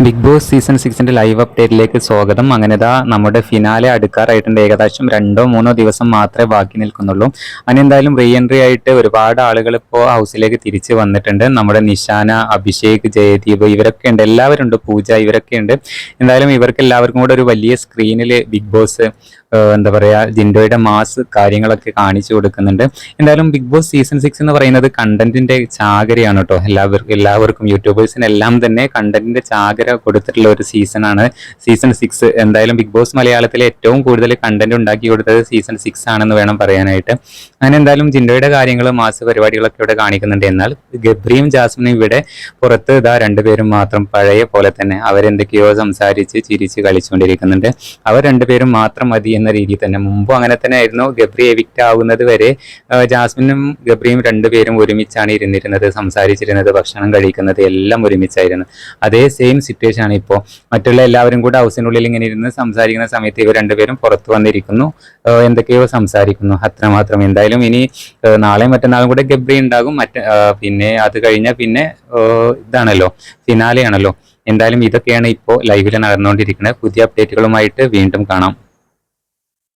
Big boss season 6 live അപ്ഡേറ്റിലേക്ക് സ്വാഗതം. അങ്ങനെ നമ്മുടെ ഫിനാലെ അടുക്കാറായിട്ടുണ്ട്. ഏകദേശം 2-3 ദിവസം മാത്രമേ ബാക്കി നിൽക്കുന്നുള്ളൂ. അങ്ങനെ എന്തായാലും റീ എൻട്രി ആയിട്ട് ഒരുപാട് ആളുകൾ ഇപ്പോൾ ഹൗസിലേക്ക് തിരിച്ചു വന്നിട്ടുണ്ട്. നമ്മുടെ നിഷാന, അഭിഷേക്, ജയദീപ് ഇവരൊക്കെ ഉണ്ട്, എല്ലാവരും ഉണ്ട്, പൂജ ഇവരൊക്കെ ഉണ്ട്. എന്തായാലും ഇവർക്ക് എല്ലാവർക്കും കൂടെ ഒരു വലിയ സ്ക്രീനിൽ ബിഗ് ബോസ് എന്താ പറയുക, ജിൻഡോയുടെ മാസ് കാര്യങ്ങളൊക്കെ കാണിച്ചു കൊടുക്കുന്നുണ്ട്. എന്തായാലും ബിഗ് ബോസ് സീസൺ 6 എന്ന് പറയുന്നത് കണ്ടന്റിന്റെ ചാകരയാണ് കേട്ടോ. എല്ലാവർക്കും യൂട്യൂബേഴ്സിനെല്ലാം തന്നെ കണ്ടന്റിന്റെ ചാകര കൊടുത്തിട്ടുള്ള ഒരു സീസണാണ് സീസൺ 6. എന്തായാലും ബിഗ് ബോസ് മലയാളത്തിലെ ഏറ്റവും കൂടുതൽ കണ്ടന്റ് ഉണ്ടാക്കി കൊടുത്തത് സീസൺ 6 ആണെന്ന് വേണം പറയാനായിട്ട്. അങ്ങനെ എന്തായാലും ജിൻഡോയുടെ കാര്യങ്ങൾ, മാസ് പരിപാടികളൊക്കെ ഇവിടെ കാണിക്കുന്നുണ്ട്. എന്നാൽ ഗബ്രിയും ജാസ്മിനും ഇവിടെ പുറത്ത് രണ്ടുപേരും മാത്രം പഴയ പോലെ തന്നെ അവരെന്തൊക്കെയോ സംസാരിച്ച് ചിരിച്ച് കളിച്ചുകൊണ്ടിരിക്കുന്നുണ്ട്. അവർ രണ്ടുപേരും മാത്രം മതി എന്ന രീതിയിൽ തന്നെ. മുമ്പും അങ്ങനെ തന്നെ ആയിരുന്നു. ഗബ്രി എവിക്റ്റ് ആവുന്നത് വരെ ജാസ്മിനും ഗബ്രിയും രണ്ടുപേരും ഒരുമിച്ചാണ് ഇരുന്നിരുന്നത്, സംസാരിച്ചിരുന്നത്, ഭക്ഷണം കഴിക്കുന്നത് എല്ലാം ഒരുമിച്ചായിരുന്നു. അതേ സെയിം സിറ്റുവേഷൻ ആണ് ഇപ്പോൾ. മറ്റുള്ള എല്ലാവരും കൂടെ ഹൗസിനുള്ളിൽ ഇങ്ങനെ ഇരുന്ന് സംസാരിക്കുന്ന സമയത്ത് ഇവർ രണ്ടുപേരും പുറത്തു വന്നിരിക്കുന്നു, എന്തൊക്കെയോ സംസാരിക്കുന്നു, അത്രമാത്രം. എന്തായാലും ഇനി നാളെയും മറ്റന്നാളും കൂടെ ഗബ്രി ഉണ്ടാകും. പിന്നെ അത് കഴിഞ്ഞാൽ പിന്നെ ഇതാണല്ലോ, ഫിനാലെ ആണല്ലോ. എന്തായാലും ഇതൊക്കെയാണ് ഇപ്പോൾ ലൈവിൽ നടന്നുകൊണ്ടിരിക്കുന്നത്. പുതിയ അപ്ഡേറ്റുകളുമായിട്ട് വീണ്ടും കാണാം.